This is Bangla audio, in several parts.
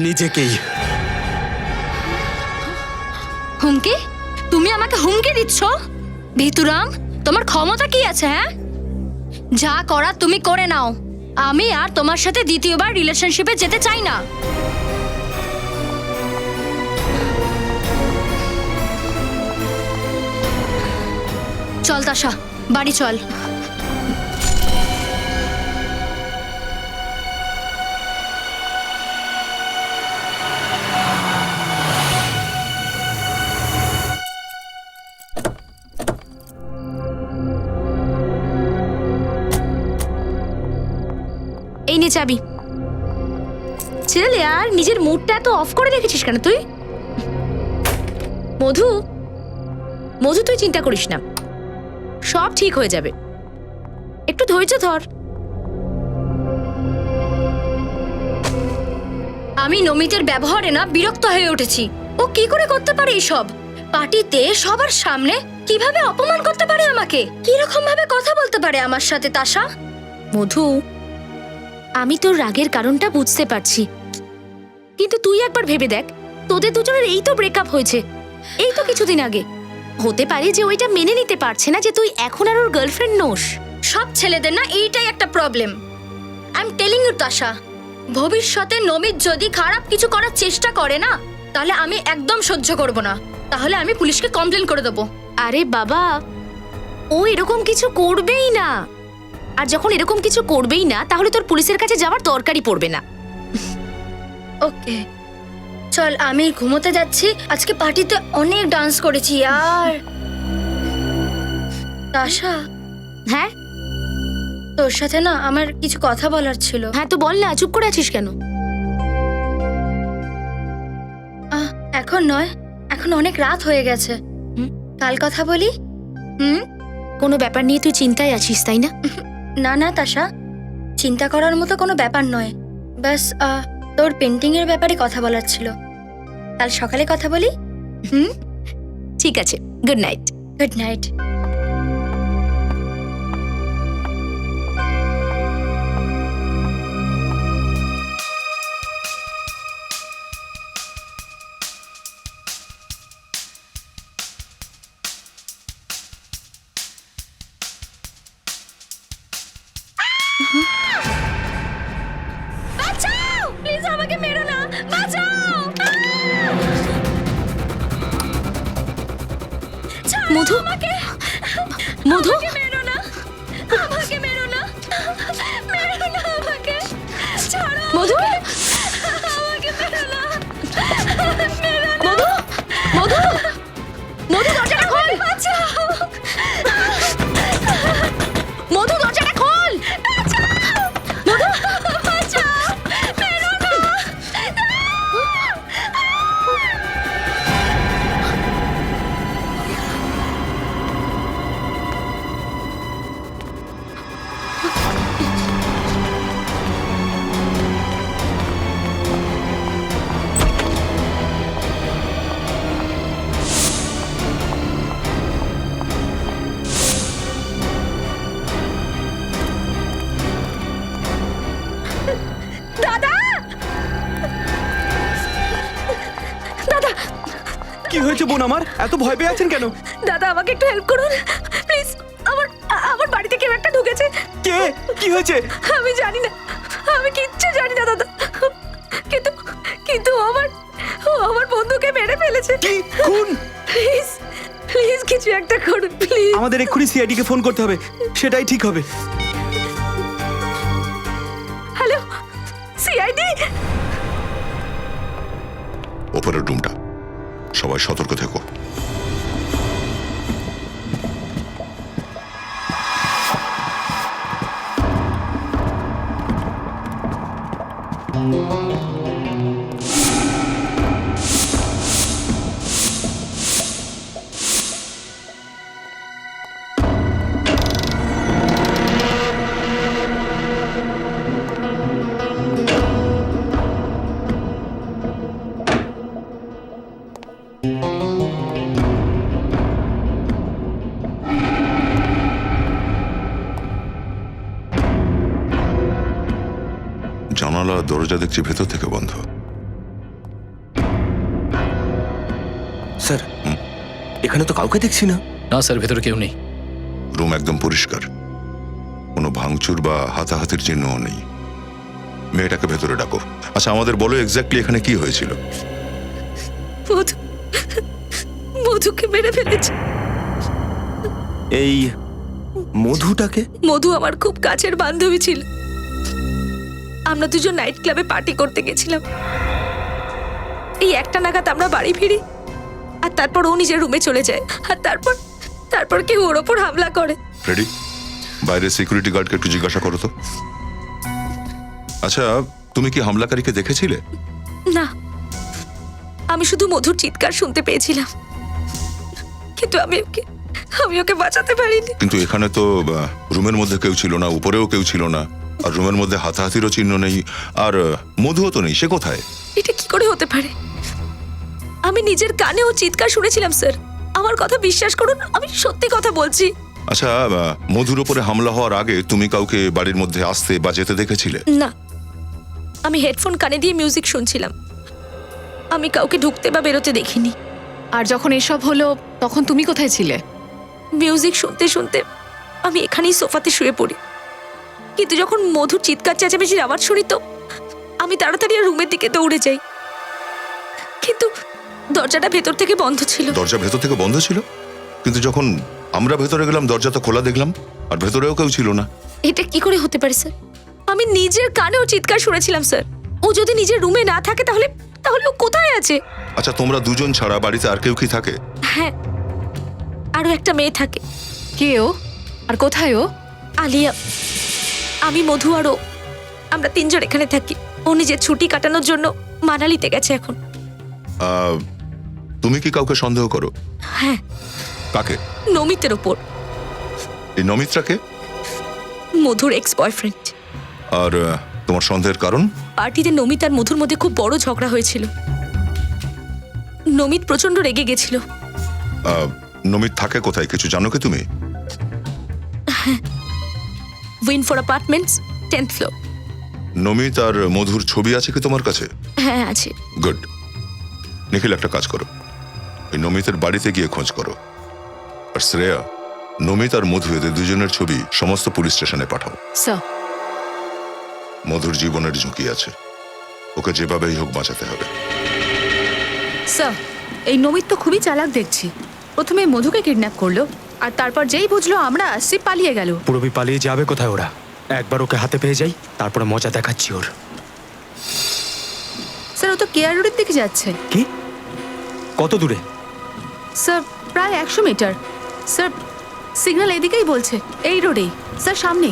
নিজেকেই। হুমকি? তুমি আমাকে হুমকি দিচ্ছ? ভিতুরাম, তোমার ক্ষমতা কি আছে? হ্যাঁ, যা করার তুমি করে নাও। আমি আর তোমার সাথে দ্বিতীয়বার রিলেশনশিপে যেতে চাই না। চল তাশা, বাড়ি চল। এই নে চাবি। ছেলে আর নিজের মুডটা এত অফ করে রেখেছিস কেন তুই? মধু, মধু তুই চিন্তা করিস না, সব ঠিক হয়ে যাবে। একটু ধৈর্য ধর। আমি নমিতের ব্যবহারে না বিরক্ত হয়ে উঠেছি। ও কি করে করতে পারে এইসব? পার্টিতে সবার সামনে কিভাবে অপমান করতে পারে আমাকে? কিরকম ভাবে কথা বলতে পারে আমার সাথে তাশা? মধু, আমি তোর রাগের কারণটা বুঝতে পারছি, কিন্তু তুই একবার ভেবে দেখ, তোদের দুজনের এই তো ব্রেকআপ হয়েছে, এই তো কিছুদিন আগে। হতে পারে যে ওইটা মেনে নিতে পারছে না যে তুই এখন আর ওর গার্লফ্রেন্ড নোস। সব ছেলেদের না এইটাই একটা problem. I am telling you Tasha, ভবিষ্যতে নমিত যদি খারাপ কিছু করার চেষ্টা করে না, তাহলে আমি একদম সহ্য করব না। তাহলে আমি পুলিশকে কমপ্লেন করে দেবো। আরে বাবা, ও এরকম কিছু করবেই না। আর যখন এরকম কিছু করবেই না, তাহলে তোর পুলিশের কাছে যাওয়ার দরকারই পড়বে না। ওকে চল, আমি ঘুমোতে যাচ্ছি। আজকে পার্টিতে অনেক ডান্স করেছি यार। তাশা, হ্যাঁ তোর সাথে না আমার কিছু কথা বলার ছিল। হ্যাঁ তো বল না, চুপ করে আছিস কেন? এখন নয়, এখন অনেক রাত হয়ে গেছে, কাল কথা বলি। কোনো ব্যাপার নিয়ে তুই চিন্তায় আছিস তাই না? না না তাশা, চিন্তা করার মতো কোনো ব্যাপার নয়। বাস তোর পেন্টিং এর ব্যাপারে কথা বলার ছিল। কাল সকালে কথা বলি। ঠিক আছে, গুড নাইট। Good night. বাঁচাও প্লিজ, আমাকে মেরো না, বাঁচাও। মধু, মধু, মেরো না, আমাকে মেরো না, মেরো না আমাকে, ছাড়ো মধু, আমাকে মেরো না, মধু, মধু, মধু দরজাটা খোল, বাঁচাও, মধু দরজাটা খোল, বাঁচাও, মধু, বাঁচাও, মেরো না। দাদা, দাদা, কি হয়েছে বোন আমার? এত ভয় পেয়ে আছেন কেন? দাদা আমাকে একটু হেল্প করুন প্লিজ। আমার বাড়িতে কেউ একটা ঢুকেছে। কে? কি হয়েছে? আমি জানি না, আমি কিচ্ছু জানি না দাদা, কিন্তু কিন্তু ও আমার বন্ধুকে মেরে ফেলেছে। কি খুন? প্লিজ প্লিজ কিছু একটা করুন প্লিজ। আমাদের এক্ষুনি সিআইডি কে ফোন করতে হবে, সেটাই ঠিক হবে। Hello CID. ওপরের রুমটা, সবাই সতর্ক থেকো। জানালা দরজা দেখছি ভেতর থেকে বন্ধ। স্যার এখানে তো কাউকে দেখছি না। না স্যার, ভেতরে কেউ নেই। রুম একদম পরিষ্কার, কোনো ভাঙচুর বা হাতাহাতির চিহ্নও নেই। মেয়েটাকে ভেতরে ডাকো। আচ্ছা আমাদের বলো এক্স্যাক্টলি এখানে কি হয়েছিল। মধু মধুকে মেরে ফেলেছে। এই মধুটাকে? মধু আমার খুব কাছের বান্ধবী ছিল। আমরা দুজন নাইট ক্লাবে পার্টি করতে গেছিলাম। এই একটা নাগাদ আমরা বাড়ি ফিরি, আর তারপর ও নিজের রুমে চলে যায়। আর তারপর কেউ ওর ওপর হামলা করে। রেডি, বাইরে সিকিউরিটি গার্ডকে একটু জিজ্ঞাসা করো তো। আচ্ছা তুমি কি হামলাকারীকে দেখেছিলে? না, আমি শুধু মধুর চিৎকার শুনতে পেয়েছিলাম, কিন্তু আমি ওকে বাঁচাতে পারিনি। কিন্তু এখানে তো রুমের মধ্যে কেউ ছিল না, উপরেও কেউ ছিল না, আর রুমের মধ্যে হাতাহাতিরও চিহ্ন নেই, আর মধুও তো নেই। সে কোথায়? এটা কি করে হতে পারে? আমি নিজের কানে ও চিৎকার শুনেছিলাম স্যার, আমার কথা বিশ্বাস করুন, আমি সত্যি কথা বলছি। আচ্ছা মধুর উপরে হামলা হওয়ার আগে তুমি কাউকে বাড়ির মধ্যে আসতে বা যেতে দেখেছিলে? না, আমি হেডফোন কানে দিয়ে মিউজিক শুনছিলাম। আমি কাউকে ঢুকতে বা বেরোতে দেখিনি। আর যখন এসব হলো তখন তুমি কোথায় ছিলে? মিউজিক শুনতে শুনতে আমি এখানেই সোফাতে শুয়ে পড়ি, কিন্তু যখন মধুর চিৎকার চেঁচামেচির আওয়াজ শুনি তো আমি তাড়াতাড়ি রুমের দিকে দৌড়ে যাই, কিন্তু দরজাটা ভেতর থেকে বন্ধ ছিল। দরজা ভেতর থেকে বন্ধ ছিল, কিন্তু যখন আমরা ভেতরে গেলাম দরজা তো খোলা দেখলাম, আর ভেতরেও কেউ ছিল না। এটা কি করে হতে পারে স্যার? আমি নিজের কানেও চিৎকার শুনেছিলাম স্যার। ও যদি নিজের রুমে না থাকে তাহলে ও কোথায় আছে? আচ্ছা তোমরা দুজন ছাড়া বাড়িতে আর কেউ কি থাকে? হ্যাঁ, আরো একটা মেয়ে থাকে। কে ও? আর কোথায় ও? আলিয়া। আমি, মধু আর ও, আমরা তিনজন এখানে থাকি। ও নিজের ছুটি কাটানোর জন্য মানালিতে গেছে এখন। তুমি কি কাউকে সন্দেহ করো? হ্যাঁ, কাকে? নমিতের ওপর। এই নমিত্রাকে? মধুর এক্স বয়ফ্রেন্ড। আর তোমার সন্দেহের কারণ? পার্টিতে নমিত আর মধুর মধ্যে খুব বড় ঝগড়া হয়েছিল। নমিত প্রচন্ড রেগে গেছিল। নমিত থাকে কোথায় কিছু জানো কি তুমি? Win for apartments, 10th floor. Namit আর মধুর ছবি আছে কি তোমার কাছে? হ্যাঁ আছে। গুড। নিখিল একটা কাজ করো, এই নমিতের বাড়িতে গিয়ে খোঁজ করো। আর শ্রেয়া, নমিত আর মধু এদের দুজনের ছবি সমস্ত পুলিশ স্টেশনে পাঠাও। স্যার। মধুর জীবনের ঝুঁকি আছে, ওকে যেভাবেই হোক বাঁচাতে হবে। স্যার, এই নমিত তো খুবই চালাক দেখছি। প্রথমে মধুকে কিডন্যাপ করলো, আর তারপর যেই বুঝলো আমরা আসছি পালিয়ে গেল। পুরবি পালিয়ে যাবে কোথায় ওরা? একবার ওকে হাতে পেয়ে যাই, তারপরে মজা দেখাচ্ছি ওর। স্যার, ও তো কেয়ার রোডের দিকে যাচ্ছে। কি? কত দূরে? স্যার, প্রায় 100 মিটার। স্যার, সিগন্যাল এদিকেই বলছে, এই রোডেই। স্যার সামনে।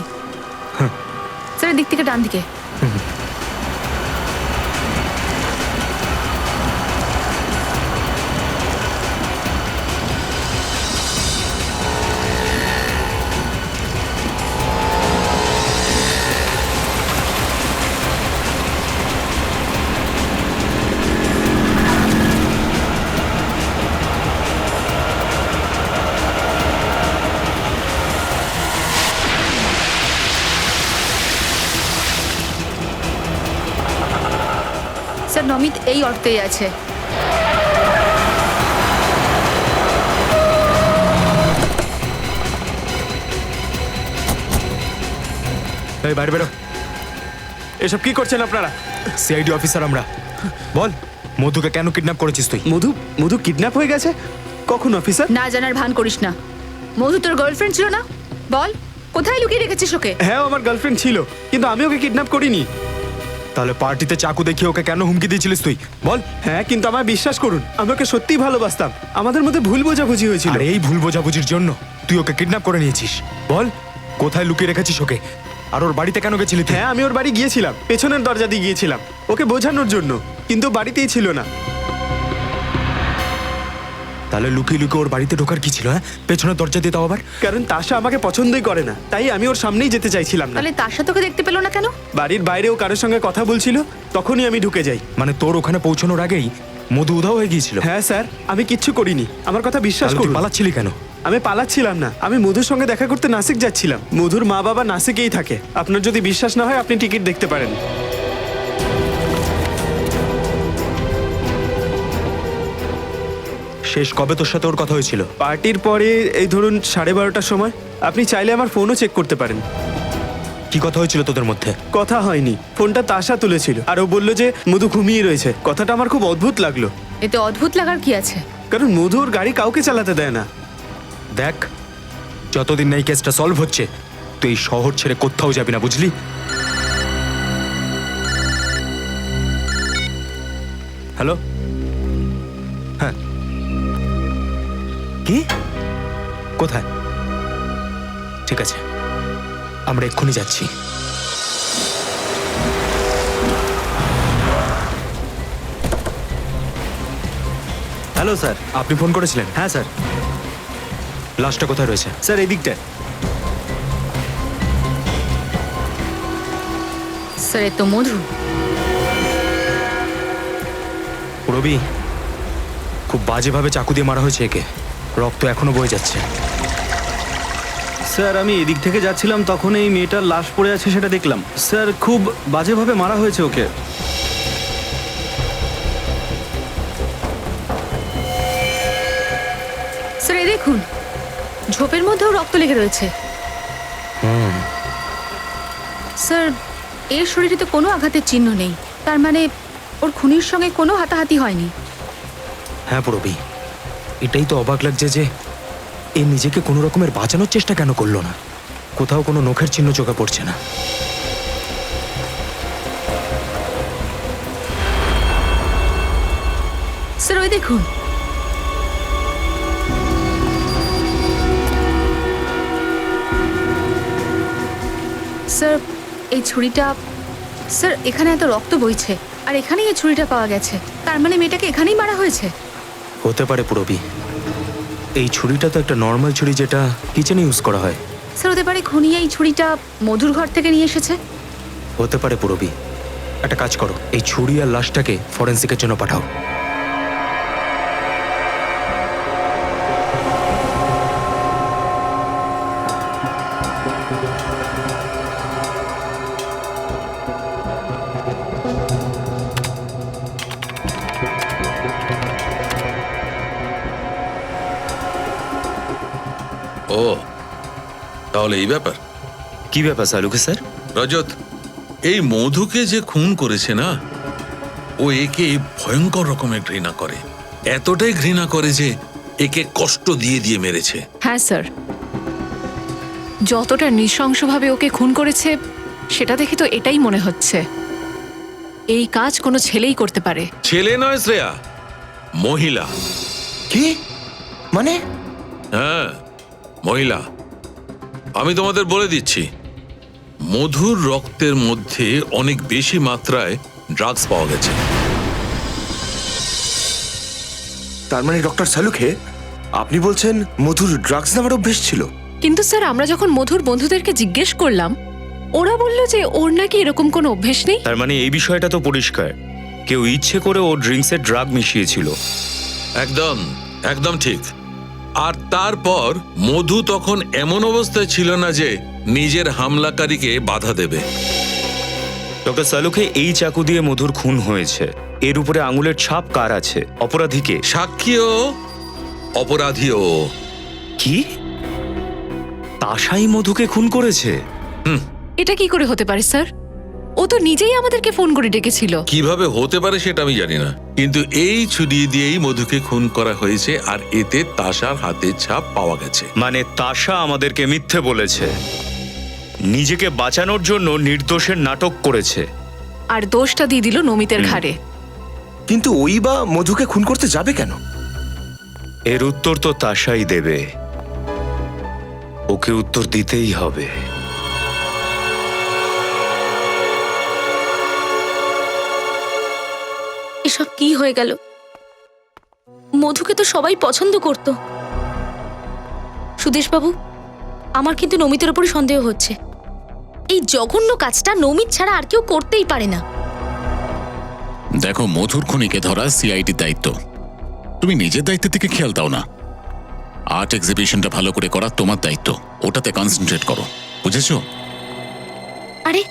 স্যার এদিক থেকে ডান দিকে। স্যার, নমিত এই অর্থেই আছে। এই বাইরে বেরো। এসব কি করছেন আপনারা? সিআইডি অফিসার আমরা। বল, মধুকে কেন কিডন্যাপ করেছিস তুই? মধু কিডন্যাপ হয়ে গেছে? কখন অফিসার? না জানার ভান করিস না। মধু তোর গার্লফ্রেন্ড ছিল না? বল, কোথায় লুকিয়ে রেখেছিস ওকে? হ্যাঁ, আমার গার্লফ্রেন্ড ছিল, কিন্তু আমি ওকে কিডন্যাপ করিনি। তাহলে পার্টিতে চাকু দেখিয়ে ওকে কেন হুমকি দিয়েছিলিস তুই? বল। হ্যাঁ, কিন্তু আমায় বিশ্বাস করুন, আমি ওকে সত্যিই ভালোবাসতাম। আমাদের মধ্যে ভুল বোঝাবুঝি হয়েছিল। আর এই ভুল বোঝাবুঝির জন্য তুই ওকে কিডন্যাপ করে নিয়েছিস। বল, কোথায় লুকিয়ে রেখেছিস ওকে? আর ওর বাড়িতে কেন গেছিলি তুই? হ্যাঁ, আমি ওর বাড়ি গিয়েছিলাম, পেছনের দরজা দিয়ে গিয়েছিলাম ওকে বোঝানোর জন্য, কিন্তু বাড়িতেই ছিল না। তাহলে লুকিয়ে লুকিয়ে ওর বাড়িতে ঢোকার কি ছিল? হ্যাঁ, পেছনের দরজা দিয়ে তাও আবার? কারণ তাশা আমাকে পছন্দই করে না, তাই আমি ওর সামনেই যেতে চাইছিলাম না। তাহলে তার সাথে ওকে দেখতে পেলো না কেন? বাড়ির বাইরেও কারোর সঙ্গে কথা বলছিল, তখনই আমি ঢুকে যাই। মানে তোর ওখানে পৌঁছানোর আগেই মধু উধাও হয়ে গিয়েছিল? হ্যাঁ স্যার, আমি কিচ্ছু করিনি, আমার কথা বিশ্বাস তাহলে তুই করুন। পালাচ্ছিলি কেন? আমি পালাচ্ছিলাম না, আমি মধুর সঙ্গে দেখা করতে নাসিক যাচ্ছিলাম। মধুর মা বাবা নাসিকেই থাকে। আপনার যদি বিশ্বাস না হয় আপনি টিকিট দেখতে পারেন। শেষ কবে তোর সাথে ওর কথা হয়েছিল? পার্টির পরে এই ধরুন 12:30টার সময়। আপনি চাইলে আমার ফোনও চেক করতে পারেন। কি কথা হয়েছিল তোদের মধ্যে? কথা হয়নি, ফোনটা তাশা তুলেছিল আর ও বললো যে মধু ঘুমিয়ে রয়েছে। কথাটা আমার খুব অদ্ভুত লাগলো, এতে অদ্ভুত লাগার কি আছে? কারণ মধু ওর গাড়ি কাউকে চালাতে দেয় না। দেখ, যতদিন না এই কেসটা সলভ হচ্ছে তুই এই শহর ছেড়ে কোথাও যাবি না, বুঝলি? হ্যালো, হ্যাঁ, কি, কোথায়? ঠিক আছে, আমরা এক্ষুনি যাচ্ছি। Hello sir. আপনি ফোন করেছিলেন? হ্যাঁ স্যার। লাশটা কোথায় রয়েছে? স্যার এই দিকটায়। স্যার এ তো মধু। রবি, খুব বাজেভাবে চাকু দিয়ে মারা হয়েছে একে, রক্ত এখনো বয়ে যাচ্ছে। স্যার আমি এদিক থেকে যাচ্ছিলাম, তখন এই মেয়েটার লাশ পড়ে আছে সেটা দেখলাম। স্যার খুব বাজেভাবে মারা হয়েছে ওকে। স্যার এই দেখুন, ঝোপের মধ্যেও রক্ত লেগে রয়েছে। স্যার এর শরীরে তো কোনো আঘাতের চিহ্ন নেই, তার মানে ওর খুনির সঙ্গে কোনো হাতাহাতি হয়নি। হ্যাঁ রবি, এটাই তো অবাক লাগছে যে এ নিজেকে কোনো রকমের বাঁচানোর চেষ্টা কেন করলো না। কোথাও কোনো নখের চিহ্ন চোখে পড়ছে না। স্যার ওই দেখুন, স্যার এই ছুরিটা, স্যার এখানে এত রক্ত বইছে আর এখানেই এই ছুরিটা পাওয়া গেছে, তার মানে মেয়েটাকে এখানেই মারা হয়েছে। হতে পারে রবি, এই ছুরিটা তো একটা নর্মাল ছুরি যেটা কিচেনে ইউজ করা হয়। স্যার হতে পারে খুনি এই ছুরিটা মধুর ঘর থেকে নিয়ে এসেছে। হতে পারে রবি, একটা কাজ করো, এই ছুরি আর লাশটাকে ফরেন্সিকের জন্য পাঠাও। ও তাহলে এই ব্যাপার। কি ব্যাপার সালুকে স্যার? রজত, এই মধুকে যে খুন করেছে না, ও একে ভয়ঙ্কর রকমের ঘৃণা করে। এতটাই ঘৃণা করে যে একে কষ্ট দিয়ে দিয়ে মেরেছে। হ্যাঁ স্যার, যতটা নৃশংসভাবে ওকে খুন করেছে সেটা দেখে তো এটাই মনে হচ্ছে এই কাজ কোনো ছেলেই করতে পারে। ছেলে নয় শ্রেয়া, মহিলা। কি মানে? হ্যাঁ মহিলা। আমি তোমাদের বলে দিচ্ছি, মধুর রক্তের মধ্যে অনেক বেশি মাত্রায় ড্রাগস পাওয়া গেছে। তার মানে ডক্টর সালুকে আপনি বলছেন মধুর ড্রাগস নেওয়ার অভ্যেস ছিল? কিন্তু স্যার আমরা যখন মধুর বন্ধুদেরকে জিজ্ঞেস করলাম, ওরা বলল যে ওর নাকি এরকম কোনো অভ্যেস নেই। তার মানে এই বিষয়টা তো পরিষ্কার, কেউ ইচ্ছে করে ও ড্রিঙ্কসে ড্রাগ মিশিয়েছিল। একদম একদম ঠিক। আর তারপর মধু তখন এমন অবস্থায় ছিল না যে নিজের হামলাকারীকে বাধা দেবে। ডক্টর সালুকে এই চাকু দিয়ে মধুর খুন হয়েছে, এর উপরে আঙুলের ছাপ কার আছে? অপরাধীকে? সাক্ষীও অপরাধীও। কি তাশাই মধুকে খুন করেছে? এটা কি করে হতে পারে স্যার? ও তো নিজেই আমাদেরকে ফোন করে ডেকেছিল। কিভাবে হতে পারে সেটা আমি জানি না, কিন্তু এই ছুরি দিয়েই মধুকে খুন করা হয়েছে আর এতে তাশার হাতের ছাপ পাওয়া গেছে। মানে তাশা আমাদেরকে মিথ্যে বলেছে, নিজেকে বাঁচানোর জন্য নির্দোষের নাটক করেছে, আর দোষটা দিয়ে দিল নমিতের ঘাড়ে। কিন্তু ওই বা মধুকে খুন করতে যাবে কেন? এর উত্তর তো তাশাই দেবে, ওকে উত্তর দিতেই হবে। এসব কি হয়ে গেল? মধুকে তো সবাই পছন্দ করত। সুদেশবাবু, আমার কিন্তু নমিতের উপরই সন্দেহ হচ্ছে। এই জঘন্য কাজটা নমিত ছাড়া আর কেউ করতেই পারে না। দেখো, মধুর খুনিকে ধরা সিআইডির দায়িত্ব, তুমি নিজের দায়িত্ব থেকে খেয়াল দাও না। আর্ট এক্সিবিশনটা ভালো করে করা তোমার দায়িত্ব, ওটাতে কনসেন্ট্রেট করো, বুঝেছো? আরে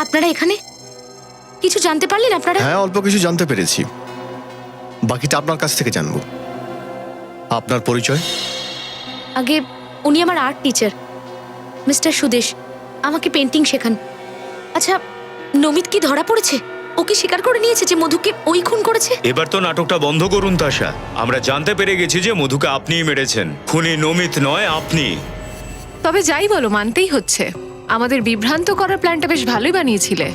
আপনারা এখানে কিছু জানতে পারলেন আপনারা? হ্যাঁ, অল্প কিছু জানতে পেরেছি, বাকিটা আপনার কাছ থেকে জানবো। আপনার পরিচয়? আগে উনি আমার আর্ট টিচার মিস্টার সুদেশ, আমাকে পেন্টিং শেখান। আচ্ছা, নমিত কি ধরা পড়েছে? ও কি স্বীকার করে নিয়েছে যে মধুকে ওই খুন করেছে? এবার তো নাটকটা বন্ধ করুন তাশা। আমরা জানতে পেরে গেছি যে মধুকে আপনিই মেরেছেন। খুনি নমিত নয়, আপনি। তবে যাই বলো, মানতেই হচ্ছে আমাদের বিভ্রান্ত করার প্ল্যানটা বেশ ভালোই বানিয়েছিলে।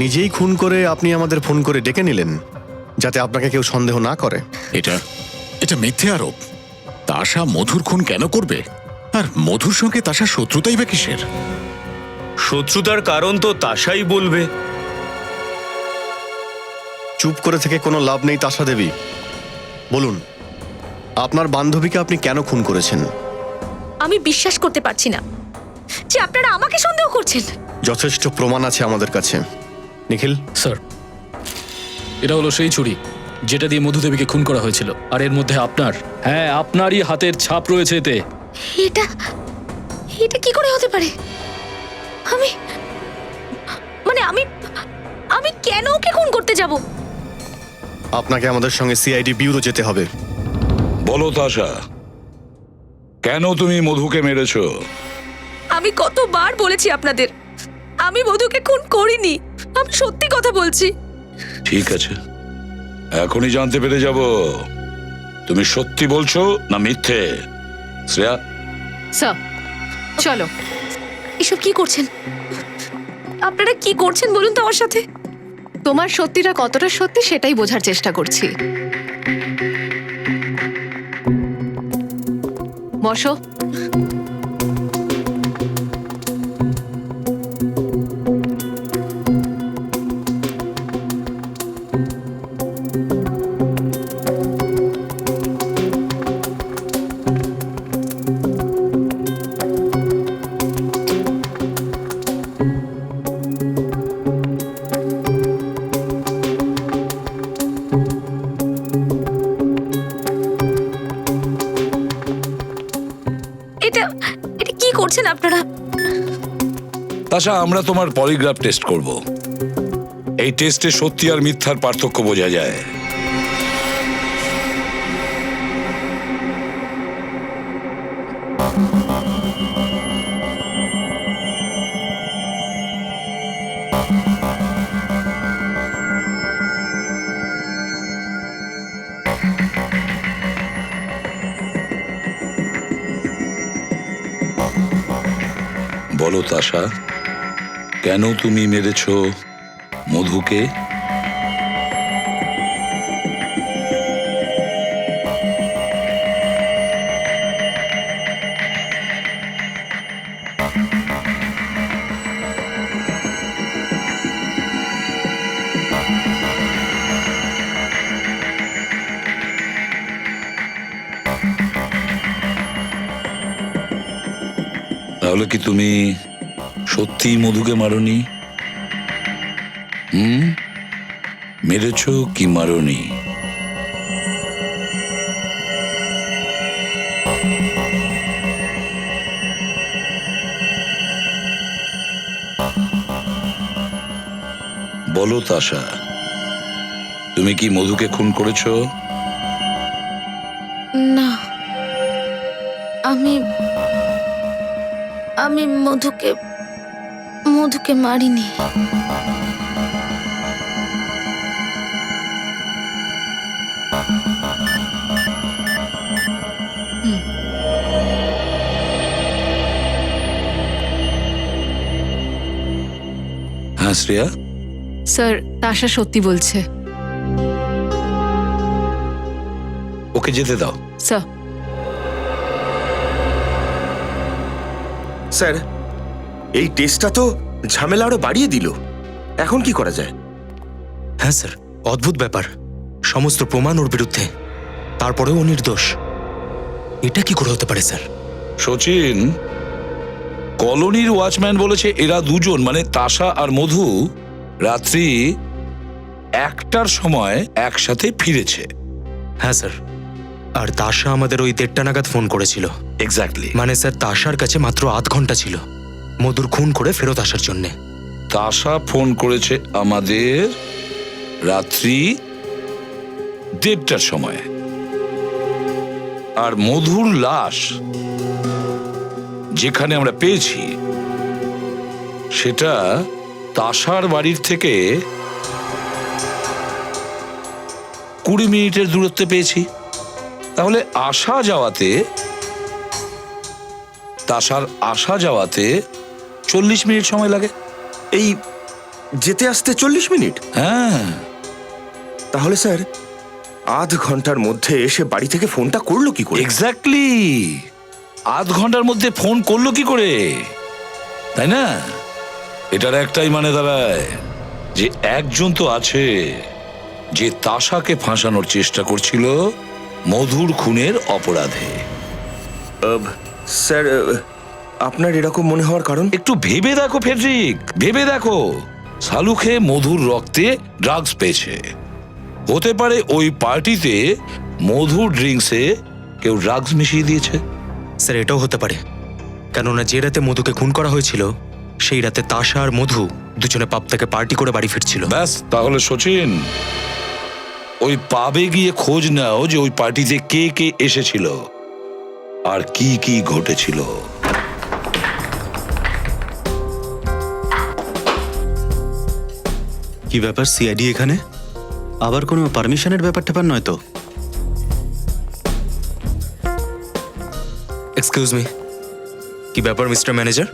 নিজেই খুন করে আপনি আমাদের ফোন করে ডেকে নিলেন যাতে আপনাকে কেউ সন্দেহ না করে। এটা এটা মিথ্যে আরোপ। তাশা মধুর খুন কেন করবে? আর মধুর সঙ্গে তাশা শত্রুতাই বা কিসের? শত্রুতার কারণ তো তাশাই বলবে। চুপ করে থেকে কোনো লাভ নেই তাশা দেবী। বলুন, আপনার বান্ধবীকে আপনি কেন খুন করেছেন? আমি বিশ্বাস করতে পারছি না যে আপনারা আমাকে সন্দেহ করছেন। যথেষ্ট প্রমাণ আছে আমাদের কাছে। নিখিল, স্যার, এটা হলো সেই ছুরি যেটা দিয়ে মধুদেবীকে খুন করা হয়েছিল, আর এর মধ্যে আপনারই হাতের ছাপ রয়েছে এতে। এটা এটা কি করে হতে পারে? আমি মানে আমি আমি কেন ওকে খুন করতে যাব? আপনাকে আমাদের সঙ্গে সিআইডি ব্যুরো যেতে হবে। বলো তাশা, কেন তুমি মধুকে মেরেছো? আমি কতবার বলেছি আপনাদের, আমি মধুকে খুন করিনি। আমি সত্যি কথা বলছি। ঠিক আছে, এখনই জানতে পেরে যাব তুমি সত্যি বলছো না মিথ্যে। শ্রেয়া, স্যার চলো। এসব কি করছেন আপনারা? কি করছেন বলুন তো আমার সাথে? তোমার সত্যিটা কতটা সত্যি সেটাই বোঝার চেষ্টা করছি। বসো। এটা এটা কি করছেন আপনারা? তাশা, আমরা তোমার পলিগ্রাফ টেস্ট করব। এই টেস্টে সত্যি আর মিথ্যার পার্থক্য বোঝা যায়। বলো তাশা, কেন তুমি মেরেছো মধুকে? তাহলে কি তুমি সত্যি মধুকে মারোনি? মেরেছো কি মারোনি? বলো তাশা, তুমি কি মধুকে খুন করেছো? না, আমি আমি মধুকে মারিনি। হ্যাঁ শ্রেয়া, স্যার তাশা সত্যি বলছে। ওকে যেতে দাও। স্যার, স্যার, এই টেস্টটা তো ঝামেলা আরো বাড়িয়ে দিল। এখন কি করা যায়? হ্যাঁ স্যার, অদ্ভুত ব্যাপার। সমস্ত প্রমাণ ওর বিরুদ্ধে, তারপরেও ও নির্দোষ। এটা কি করে হতে পারে স্যার? সচিন, কলোনির ওয়াচম্যান বলেছে এরা দুজন মানে তাশা আর মধু রাত্রি 1টার সময় একসাথে ফিরেছে। হ্যাঁ স্যার, আর তাশা আমাদের ওই 1:30 নাগাদ ফোন করেছিল। এক্স্যাক্টলি। মানে স্যার, তাশার কাছে মাত্র আধ ঘন্টা ছিল মধুর খুন করে ফেরত আসার জন্য। তাশা ফোন করেছে আমাদের রাত্রি 1:30টার সময়। আর মধুর লাশ যেখানে আমরা পেয়েছি সেটা তাশার বাড়ির থেকে 20 মিনিটের দূরত্বে পেয়েছি। তাহলে তাশার আসা যাওয়াতে 40 মিনিট সময় লাগে। এই যেতে আসতে 40 মিনিট? হ্যাঁ। তাহলে স্যার আধ ঘন্টার মধ্যে এসে বাড়ি থেকে ফোনটা করলো কি করে? এক্স্যাক্টলি, আধ ঘন্টার মধ্যে ফোন করলো কি করে, তাই না? এটার একটাই মানে দাঁড়ায় যে একজন তো আছে যে তাশাকে ফাঁসানোর চেষ্টা করছিল মধুর খুনের অপরাধে। স্যার আপনার এরকম মনে হওয়ার কারণ? একটু ভেবে দেখো ফেডরিক, ভেবে দেখো। সালুখে মধুর রক্তে ড্রাগস পেয়েছে, হতে পারে ওই পার্টিতে মধুর ড্রিঙ্কসে কেউ ড্রাগস মিশিয়ে দিয়েছে। স্যার এটাও হতে পারে, কেননা যে রাতে মধুকে খুন করা হয়েছিল সেই রাতে তাশা আর মধু দুজনে পাব থেকে পার্টি করে বাড়ি ফিরছিল। ব্যাস, তাহলে সচিন ওই পাবে গিয়ে খোঁজ নাও যে ওই পার্টিতে কে কে এসেছিল আর কি কি ঘটেছিল। কি ব্যাপার সিআইডি এখানে? আবার কোনো পারমিশনের ব্যাপার ট্যাপার নয় তো? এক্সকিউজ মি, কি ব্যাপার মিস্টার ম্যানেজার?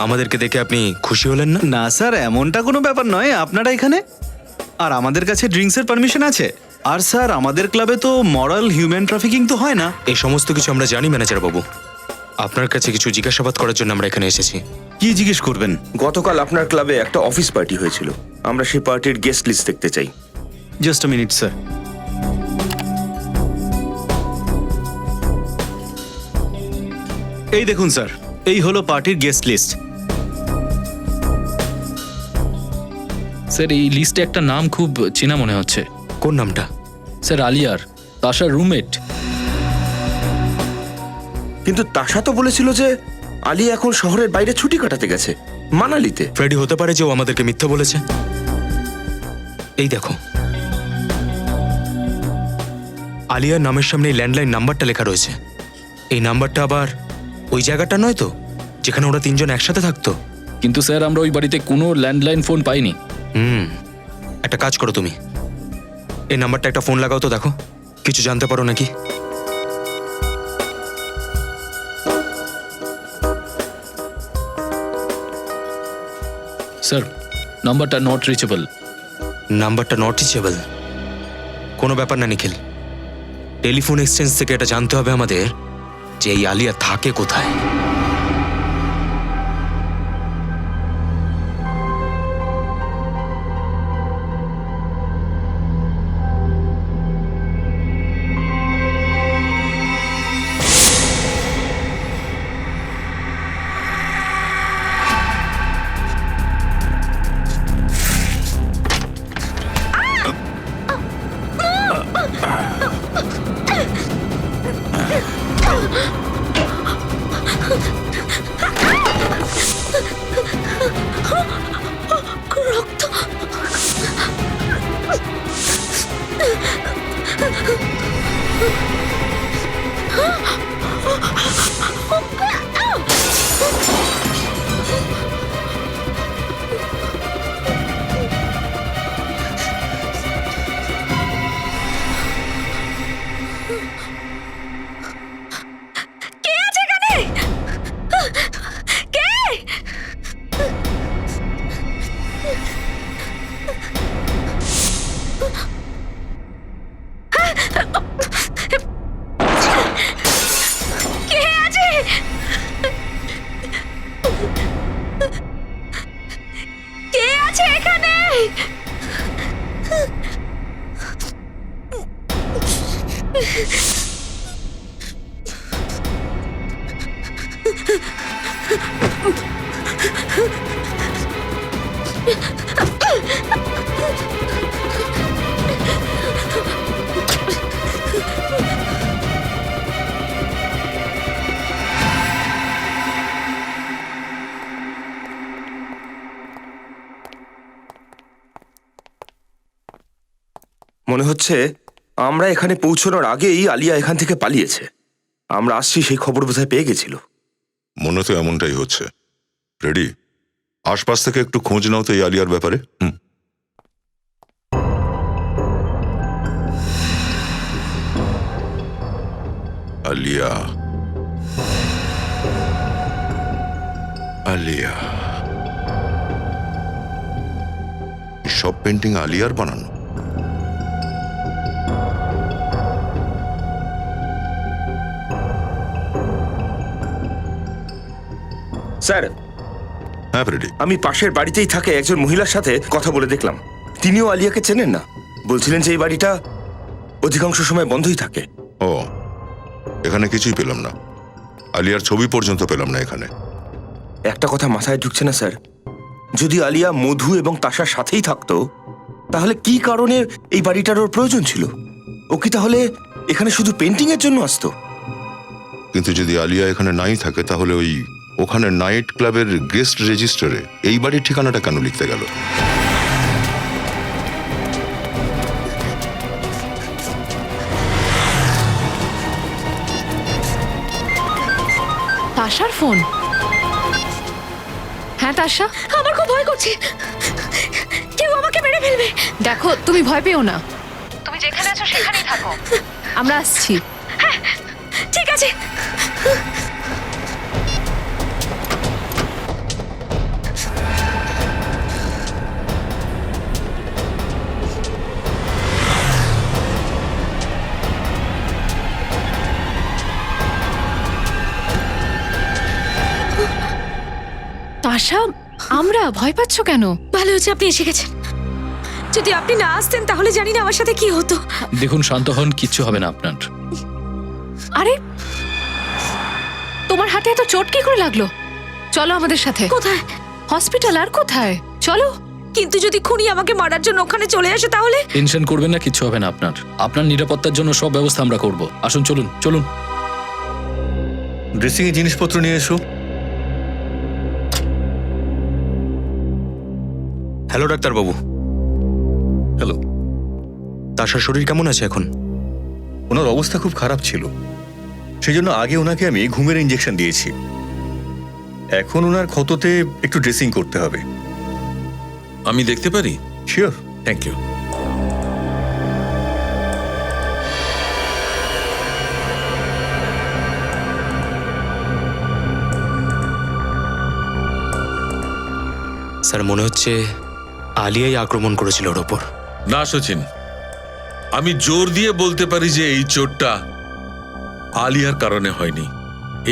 আমাদেরকে দেখে আপনি খুশি হলেন না? না স্যার, এমনটা কোনো ব্যাপার নয়। আপনারা এখানে আর আমাদের কাছে ড্রিঙ্কসের পারমিশন আছে। আর স্যার আমাদের ক্লাবে তো মরাল হিউম্যান ট্রাফিকিং তো হয় না। এই সমস্ত কিছু আমরা জানি ম্যানেজার বাবু, আপনার কাছে কিছু জিজ্ঞাসাবাদ করার জন্য আমরা এখানে এসেছি। কি জিজ্ঞেস করবেন? গতকাল আপনার ক্লাবে একটা অফিস পার্টি হয়েছিল, আমরা সেই পার্টির গেস্ট লিস্ট দেখতে চাই। Just a minute sir. এই দেখুন স্যার, এই হলো পার্টির গেস্ট লিস্ট। স্যার এই লিস্টে একটা নাম খুব চেনা মনে হচ্ছে। কোন নামটা? স্যার আলিয়ার, তাশার রুমমেট। কিন্তু তাশা তো বলেছিল যে আলী এখন শহরের বাইরে ছুটি কাটাতে গেছে, মানালিতে। ফ্রেডি হতে পারে যে ও আমাদেরকে মিথ্যে বলেছে। এই দেখো, আলিয়ার নামের সামনে এই ল্যান্ডলাইন নাম্বারটা লেখা রয়েছে। এই নাম্বারটা আবার ওই জায়গাটা নয় তো যেখানে ওরা তিনজন একসাথে থাকতো? কিন্তু স্যার আমরা ওই বাড়িতে কোনো ল্যান্ডলাইন ফোন পাইনি। একটা কাজ করো, তুমি এই নাম্বারটা একটা ফোন লাগাও তো, দেখো কিছু জানতে পারো নাকি। স্যার নাম্বারটা নট রিচেবল। নাম্বারটা নট রিচেবল? কোনো ব্যাপার না নিখিল, টেলিফোন এক্সচেঞ্জ থেকে এটা জানতে হবে আমাদের যে এই আলিয়া থাকে কোথায়। মনে হচ্ছে আমরা এখানে পৌঁছানোর আগেই আলিয়া এখান থেকে পালিয়েছে। আমরা আসছি সেই খবর বোধহয় পেয়ে গেছিল। মনে তো এমনটাই হচ্ছে। রেডি, আশপাশ থেকে একটু খোঁজ নাও তো এই আলিয়ার ব্যাপারে। আলিয়া, আলিয়া, সব পেন্টিং আলিয়ার বানানো? স্যার, হ্যাঁ রেডি। আমি পাশের বাড়িতেই থাকে একজন মহিলার সাথে কথা বলে দেখলাম। তিনিও আলিয়াকে চেনেন না, বলছিলেন যে এই বাড়িটা অধিকাংশ সময় বন্ধই থাকে। ও, এখানে কিছুই পেলাম না, আলিয়ার ছবি পর্যন্ত পেলাম না এখানে। একটা কথা মাথায় ঢুকছে না স্যার, যদি আলিয়া মধু এবং তাসার সাথেই থাকতো তাহলে কি কারণে এই বাড়িটার ওর প্রয়োজন ছিল? ও কি তাহলে এখানে শুধু পেন্টিং এর জন্য আসতো? কিন্তু যদি আলিয়া এখানে নাই থাকে তাহলে ওখানে নাইট ক্লাবের গেস্ট রেজিস্টারে এই বাড়ির ঠিকানাটা কেন লিখতে গেল? তাশার ফোন। হ্যাঁ তাশা, আমার খুব ভয় করছে, কেউ আমাকে মেরে ফেলবে। দেখো তুমি ভয় পেও না, তুমি যেখানে আছো সেখানেই থাকো, আমরা আসছি। হ্যাঁ ঠিক আছে। তাশা, আমরা ভয় পাচ্ছ কেন? ভালো হচ্ছে আপনি এসে গেছেন, যদি আপনি না আসতেন তাহলে জানি না আমার সাথে কি হতো। দেখুন শান্ত হন, কিচ্ছু হবে না আপনার। আরে তোমার হাতে এত চোট কি করে লাগলো? চলো আমাদের সাথে। কোথায়? হসপিটাল। আর কোথায়? চলো। কিন্তু যদি খুনি আমাকে মারার জন্য ওখানে চলে আসে তাহলে? টেনশন করবেন না, কিচ্ছু হবে না আপনার। আপনার নিরাপত্তার জন্য সব ব্যবস্থা আমরা করব। আসুন, চলুন চলুন। ড্রেসিং এর জিনিসপত্র নিয়ে এসো। হ্যালো ডাক্তারবাবু। হ্যালো। তাশার শরীর কেমন আছে এখন? ওনার অবস্থা খুব খারাপ ছিল, সেই জন্য আগে ওনাকে আমি ঘুমের ইঞ্জেকশন দিয়েছি। এখন ওনার ক্ষততে একটু ড্রেসিং করতে হবে। আমি দেখতে পারি? শিওর। Thank you. স্যার, মনে হচ্ছে আলিয়াই আক্রমণ করেছিল ওর ওপর। না সচিন, আমি জোর দিয়ে বলতে পারি যে এই চোটটা আলিয়ার কারণে হয়নি,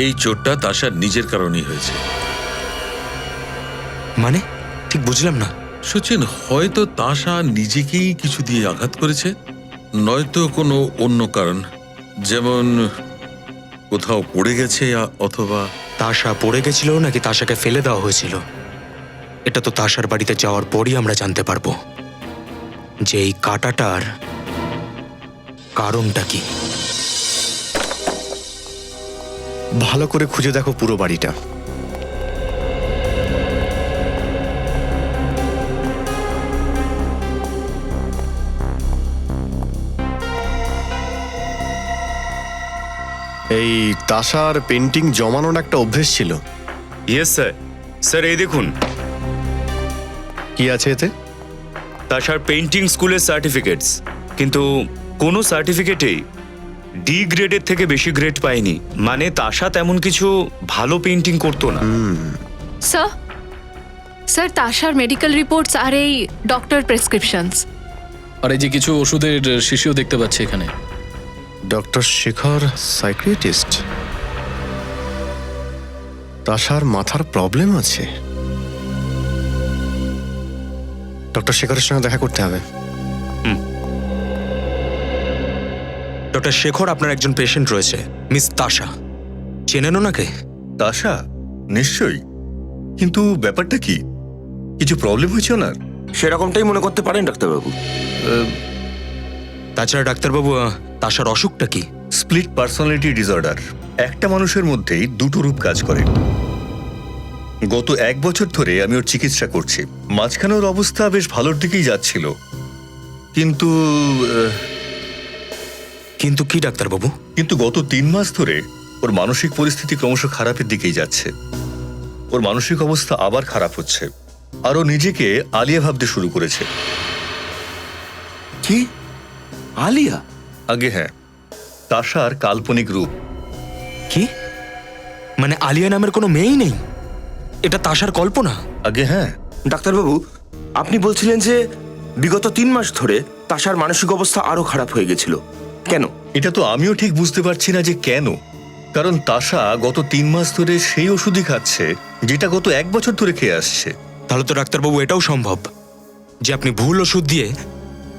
এই চোটটা তাশার নিজের কারণেই হয়েছে। মানে ঠিক বুঝলাম না। সচিন, হয়তো তাশা নিজেকেই কিছু দিয়ে আঘাত করেছে, নয়তো কোনো অন্য কারণ, যেমন কোথাও পড়ে গেছে অথবা। তাশা পড়ে গেছিল নাকি তাশাকে ফেলে দেওয়া হয়েছিল, এটা তো তাশার বাড়িতে যাওয়ার পরই আমরা জানতে পারবো যে এই কাটাটার কারণটা কি। ভালো করে খুঁজে দেখো পুরো বাড়িটা। এই তাশার পেন্টিং জমানোর একটা অভ্যেস ছিল। Yes sir. স্যার এই দেখুন, কি আছে এতে? তাশার পেইন্টিং স্কুলের সার্টিফিকেটস, কিন্তু কোনো সার্টিফিকেটেই ডি গ্রেডের থেকে বেশি গ্রেড পায়নি। মানে তাশা তেমন কিছু ভালো পেইন্টিং করতো না। স্যার, স্যার তাশার মেডিকেল রিপোর্টস আর এই ডক্টর প্রেসক্রিপশনস। আর এই যে কিছু ওষুধের শিশিও দেখতে পাচ্ছি এখানে। Doctor Shekhar, psychiatrist. তাশার মাথার প্রবলেম আছে। ডক্টর শেখরের সঙ্গে দেখা করতে হবে। ডক্টর শেখর, আপনার একজন পেশেন্ট রয়েছে, মিস তাশা। চেনেন ওনাকে? তাশা? নিশ্চয়ই, কিন্তু ব্যাপারটা কি? কিছু প্রবলেম হয়েছে ওনার? সেরকমটাই মনে করতে পারেন ডাক্তারবাবু। তাছাড়া ডাক্তারবাবু, তাশার অসুখটা কি? Split personality disorder. একটা মানুষের মধ্যেই দুটো রূপ কাজ করে। গত 1 বছর ধরে আমি ওর চিকিৎসা করছি। মাঝখানে ওর অবস্থা বেশ ভালোর দিকেই যাচ্ছিল, কিন্তু কিন্তু কি ডাক্তারবাবু? কিন্তু গত 3 মাস ধরে ওর মানসিক পরিস্থিতি ক্রমশ খারাপের দিকেই যাচ্ছে। ওর মানসিক অবস্থা আবার খারাপ হচ্ছে, আর ও নিজেকে আলিয়া ভাবতে শুরু করেছে। কি? আলিয়া? আগে হ্যাঁ, তাশার কাল্পনিক রূপ। কি মানে আলিয়া নামের কোনো মেয়েই নেই? এটা তাশার কল্পনা? আগে হ্যাঁ। ডাক্তারবাবু, আপনি বলছিলেন যে বিগত 3 মাস ধরে তাশার মানসিক অবস্থা আরো খারাপ হয়ে গেছিল, কেন? এটা তো আমিও ঠিক বুঝতে পারছি না যে কেন। কারণ তাশা গত 3 মাস ধরে সেই ওষুধই খাচ্ছে যেটা গত 1 বছর ধরে খেয়ে আসছে। তাহলে তো ডাক্তারবাবু এটাও সম্ভব যে আপনি ভুল ওষুধ দিয়ে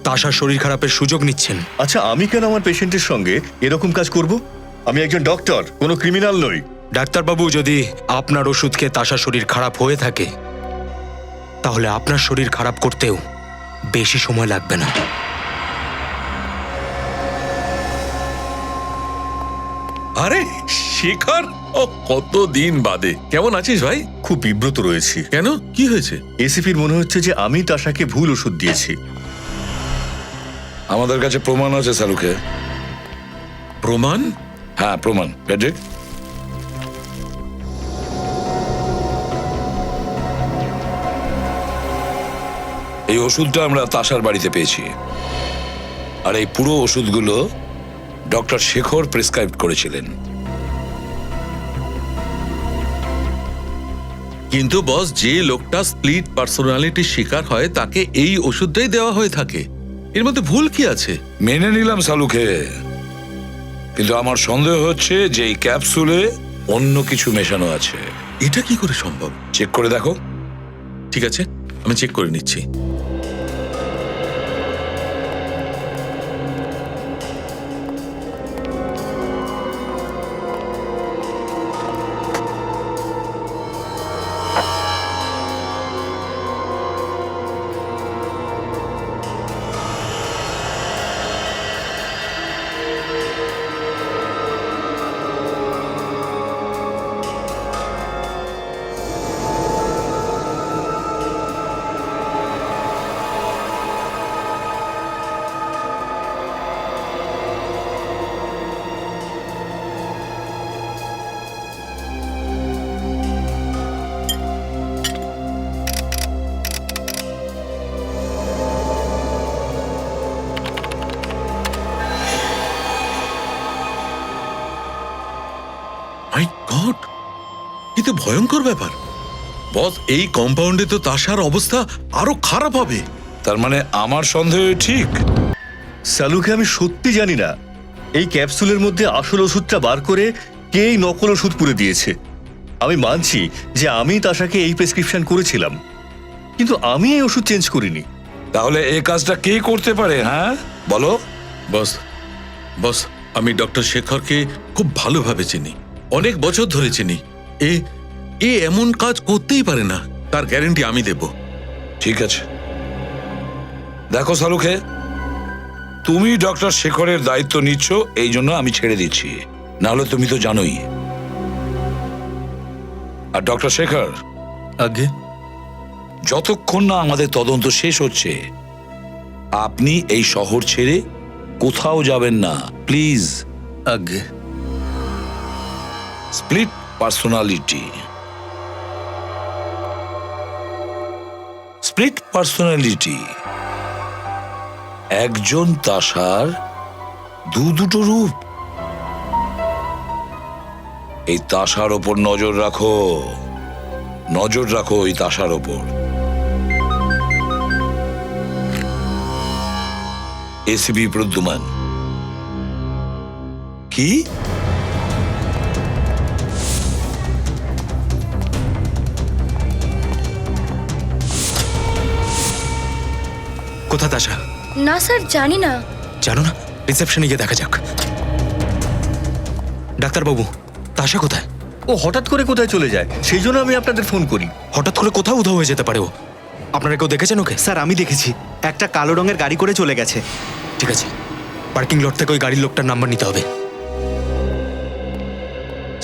তাশার শরীর খারাপের সুযোগ নিচ্ছেন। আচ্ছা, আমি কেন আমার পেশেন্টের সঙ্গে এরকম কাজ করব? আমি একজন ডক্টর, কোনো ক্রিমিনাল নই। ডাক্তারবাবু, যদি আপনার ওষুধ খেয়ে তাশার শরীর খারাপ হয়ে থাকে তাহলে আপনার শরীর খারাপ করতেও বেশি সময় লাগবে না। আরে শেখর, ও কতদিন বাদে। কেমন আছিস ভাই? খুব বিব্রত রয়েছি। কেন, কি হয়েছে? এসিপির মনে হচ্ছে যে আমি তাশাকে ভুল ওষুধ দিয়েছি। আমাদের কাছে প্রমাণ আছে সালুকে। প্রমাণ? হ্যাঁ, প্রমাণ। প্যাট্রিক, এই ওষুধটা আমরা তাশার বাড়িতে পেয়েছি, আর এই পুরো ওষুধগুলো ডক্টর শেখর প্রেসক্রাইব করেছিলেন। কিন্তু বস, যে লোকটা স্প্লিট পার্সোনালিটির শিকার হয় তাকে এই ওষুধটাই দেওয়া হয়ে থাকে। এর মধ্যে ভুল কি আছে? মেনে নিলাম সালুকে, কিন্তু আমার সন্দেহ হচ্ছে যে এই ক্যাপসুলে অন্য কিছু মেশানো আছে। এটা কি করে সম্ভব? চেক করে দেখো। ঠিক আছে, আমি চেক করে নিচ্ছি। মাই গড, কি তো ভয়ঙ্কর ব্যাপার। বস, এই কম্পাউন্ডে তো তাশার অবস্থা আরো খারাপ হবে। তার মানে আমার সন্দেহ ঠিক? সালুকে, আমি সত্যি জানি না এই ক্যাপসুলের মধ্যে আসল ওষুধটা বার করে কে এই নকল ওষুধ পুরে দিয়েছে। আমি মানছি যে আমি তাশাকে এই প্রেসক্রিপশন করেছিলাম, কিন্তু আমি এই ওষুধ চেঞ্জ করিনি। তাহলে এই কাজটা কে করতে পারে? হ্যাঁ বলো। বস, বস, আমি ডক্টর শেখরকে খুব ভালোভাবে চিনি, অনেক বছর ধরে চিনি। এ এমন কাজ করতেই পারে না, তার গ্যারান্টি আমি দেব। ঠিক আছে, দেখো সালুকে, তুমি ডক্টর শেখরের দায়িত্ব নিচ্ছ, এই জন্য আমি ছেড়ে দিচ্ছি, নাহলে তুমি তো জানোই। আর ডক্টর শেখর, আগে যতক্ষণ না আমাদের তদন্ত শেষ হচ্ছে আপনি এই শহর ছেড়ে কোথাও যাবেন না, প্লিজ। আগে স্প্লিট পার্সোনালিটি, স্প্লিট পার্সোনালিটি, একজন তাশার দুটো রূপ। এই তাশার ওপর নজর রাখো, নজর রাখো এই তাশার ওপর। এসিপি প্রদ্যুমান। কি? কোথা তাশা? না স্যার, জানি না। জানো না? রিসেপশনে গিয়ে দেখা যাক। ডাক্তারবাবু, তাশা কোথায়? ও হঠাৎ করে কোথায় চলে যায়, সেই জন্য আমি আপনাদের ফোন করি। হঠাৎ করে কোথাও উধাও হয়ে যেতে পারে ও। আপনারা কেউ দেখেছেন ওকে? স্যার, আমি দেখেছি, একটা কালো রঙের গাড়ি করে চলে গেছে। ঠিক আছে, পার্কিং লট থেকে ওই গাড়ির লোকটার নাম্বার নিতে হবে।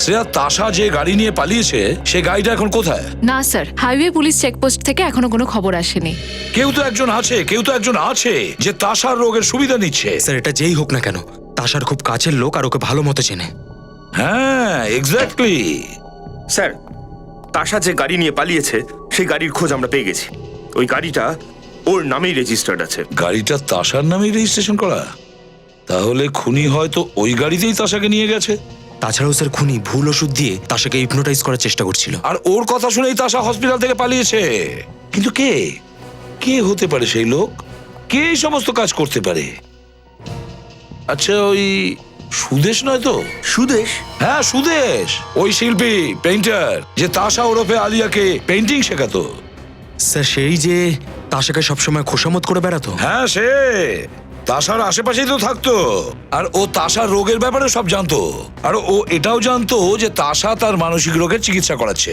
শ্রেয়া, তাশা যে গাড়ি নিয়ে পালিয়েছে সে গাড়িটা এখন কোথায়? না স্যার, হাইওয়ে পুলিশ চেকপোস্ট থেকে এখনো কোনো খবর আসেনি। কেউ তো একজন আছে যে তাশার রোগের সুবিধা নিচ্ছে। স্যার, এটা যেই হোক না কেন, তাশার খুব কাছের লোক আর ওকে ভালো মতো চেনে। হ্যাঁ এক্স্যাক্টলি। স্যার, তাশা যে গাড়ি নিয়ে পালিয়েছে সেই গাড়ির খোঁজ আমরা পেয়ে গেছি। ওই গাড়িটা ওর নামেই রেজিস্টার্ড আছে। গাড়িটা তাশার নামেই রেজিস্ট্রেশন করা? তাহলে খুনি হয়তো ওই গাড়িতেই তাশাকে নিয়ে গেছে। তাছাড়াও স্যার খুনি ভুল ওষুধ দিয়ে তাশাকে হিপনোটাইজ করার চেষ্টা করছিল। আর ওর কথা শুনেই তাশা হসপিটাল থেকে পালিয়েছে। কিন্তু কে কে হতে পারে সেই লোক? কে এই সমস্ত কাজ করতে পারে? আচ্ছা ওই সুদেশ নয় তো? সুদেশ? হ্যাঁ সুদেশ, ওই শিল্পী পেইন্টার যে তাশা ওরফে আলিয়াকে পেইন্টিং শেখাতো। স্যার সেই যে তাশাকে সবসময় খোশামত করে বেড়াতো। হ্যাঁ সে তাশার আশেপাশেই তো থাকতো, আর ও তাশার রোগের ব্যাপারে সব জানতো। আর ও এটাও জানতো যে তাশা তার মানসিক রোগের চিকিৎসা করাচ্ছে।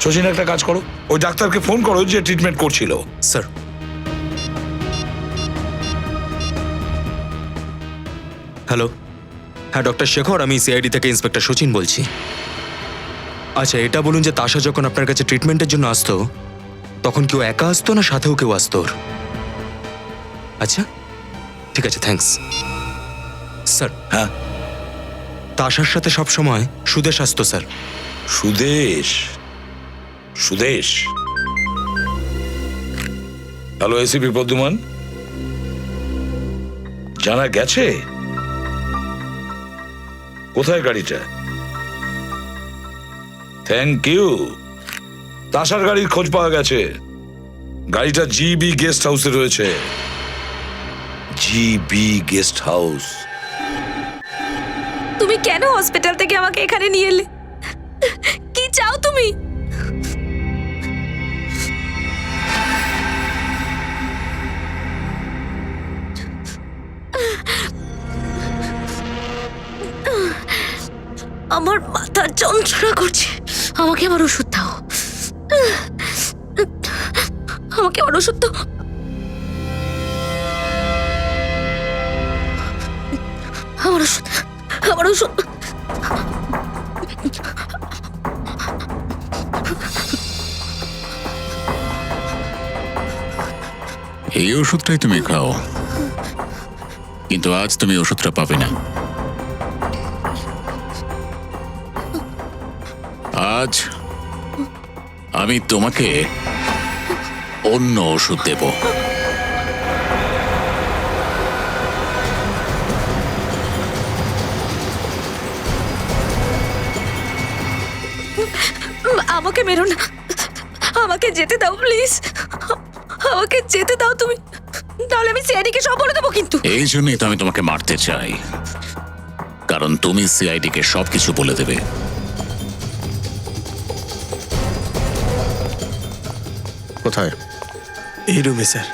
শচীন একটা কাজ করো, ওই ডাক্তারকে ফোন করো যে ট্রিটমেন্ট করছিল। স্যার। হ্যালো, হ্যাঁ ডক্টর শেখর, আমি সিআইডি থেকে ইন্সপেক্টর শচীন বলছি। আচ্ছা এটা বলুন যে তাশা যখন আপনার কাছে ট্রিটমেন্টের জন্য আসতো তখন কেউ একা আসতো না সাথেও কেউ আসতো ওর? আচ্ছা ঠিক আছে, থ্যাঙ্কস স্যার। হ্যাঁ তাশার সাথে সব সময় সুদেশ আসতো sir. Sudesh? Sudesh? Hello ACP Pradyuman, জানা গেছে কোথায় গাড়িটা? Thank you. তাশার গাড়ির খোঁজ পাওয়া গেছে। গাড়িটা জিবি গেস্ট হাউসে রয়েছে। GB guest house? তুমি কেন হসপিটাল থেকে আমাকে এখানে নিয়ে এলে? কি চাও তুমি? আমার মাথা যন্ত্রণা করছে। আমাকে আমার ওষুধ দাও। আমাকে আমার ওষুধ দাও। আমার ওষুধ, আমার ওষুধ। এই ওষুধটাই তুমি খাও, কিন্তু আজ তুমি ওষুধটা পাবে না। আজ আমি তোমাকে অন্য ওষুধ দেব। আমাকে মেরো না, আমাকে যেতে দাও প্লিজ। আমাকে যেতে দাও তুমি, তাহলে আমি সিআইডিকে সব বলে দেবো। কিন্তু এই জন্যই তো আমি তোমাকে মারতে চাই, কারণ তুমি সিআইডিকে সবকিছু বলে দেবে। কোথায়? এই রুমে স্যার।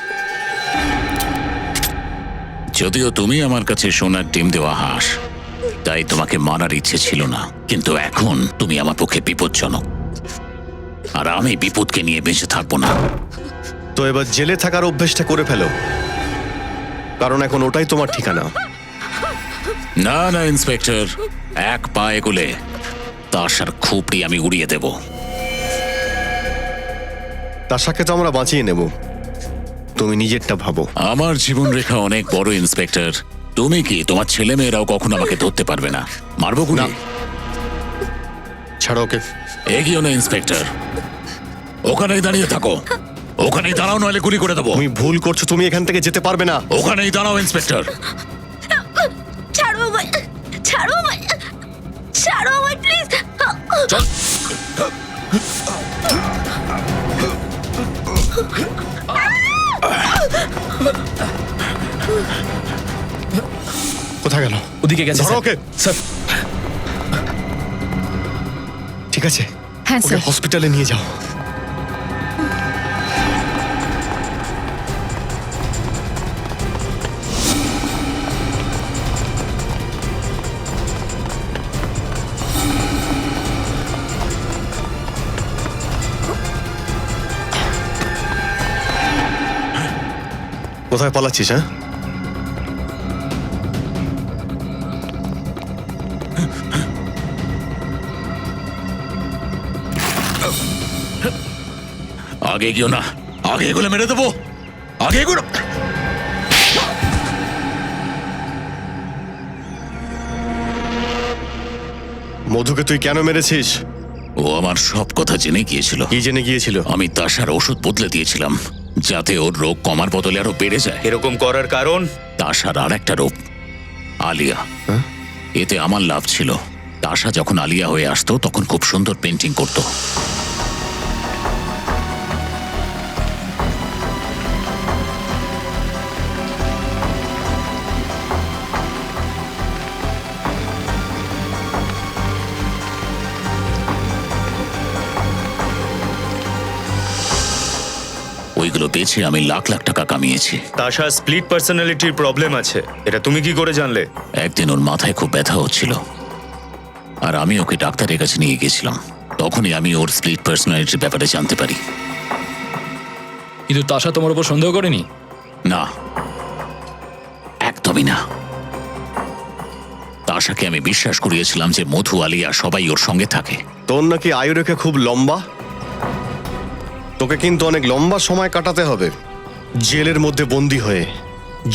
যদিও তুমি আমার কাছে সোনার ডিম দেওয়া হাঁস, তাই তোমাকে মারার ইচ্ছে ছিল না, কিন্তু এখন তুমি আমার পক্ষে বিপজ্জনক, আর আমি বিপদকে নিয়ে বেঁচে থাকবো না। তো এবার জেলে থাকার অভ্যেসটা করে ফেলো, কারণ এখন ওটাই তোমার ঠিকানা। না না ইন্সপেক্টর, এক পা এগোলে তাশার খুপড়ি আমি উড়িয়ে দেব। তাশাকে তো আমরা বাঁচিয়ে নেব, তুমি নিজেরটা ভাবো। আমার জীবন রেখা অনেক বড় ইন্সপেক্টর। তুমি কি তোমার ছেলে মেয়েরাও কখনো আমাকে ধরতে পারবে না? মারবো গুলি? ছাড়ো ওকে। এগিয়েও না ইন্সপেক্টর, ওখানেই দাঁড়িয়ে থাকো। ওখানেই দাঁড়াও, নইলে গুলি করে দেবো। তুমি ভুল করছো, তুমি এখান থেকে যেতে পারবে না। ওখানেই দাঁড়াও ইন্সপেক্টর। ছাড়ো আমায়, ছাড়ো আমায়, ছাড়ো আমায় প্লিজ। চল। কোথায় গেল? ওদিকে গেছে ধরো ওকে। স্যার। ঠিক আছে, হ্যাঁ ওকে স্যার। হসপিটালে নিয়ে যাও। কোথায় পালাচ্ছিস? হ্যাঁ, আগে গিয়েও না, আগে এগুলো মেরে দেবো। আগে এগুলো। মধুকে তুই কেন মেরেছিস? ও আমার সব কথা জেনে গিয়েছিল। কি জেনে গিয়েছিল? আমি তাশার ওষুধ বদলে দিয়েছিলাম যাতে ওর রোগ কমার বদলে আরো বেড়ে যায়। এরকম করার কারণ? তাশার আর একটা রূপ, আলিয়া। এতে আমার লাভ ছিল। তাশা যখন আলিয়া হয়ে আসতো তখন খুব সুন্দর পেন্টিং করতো। ওইগুলো বেচে আমি লাখ লাখ টাকা কামিয়েছি। তাশা স্প্লিট পার্সোনালিটির প্রবলেম আছে, এটা তুমি কি করে জানলে? একদিন ওর মাথায় খুব ব্যথা হচ্ছিল আর আমি ওকে ডাক্তারের কাছে নিয়ে গেছিলাম। তখনই আমি ওর স্প্লিট পার্সোনালিটির ব্যাপারে জানতে পারি। কিন্তু তাশা তোমার উপর সন্দেহ করেনি? না, একদমই না। তাশাকে আমি বিশ্বাস করিয়েছিলাম যে মধু, আলিয়া সবাই ওর সঙ্গে থাকে। তোর নাকি আয়ুরেখা খুব লম্বা। তোকে কিন্তু অনেক লম্বা সময় কাটাতে হবে জেলের মধ্যে বন্দী হয়ে,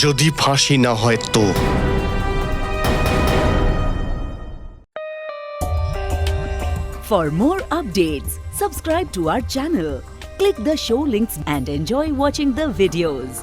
যদি ফাঁসি না হয় তো। For more updates, subscribe to our channel, click the show links and enjoy watching the videos.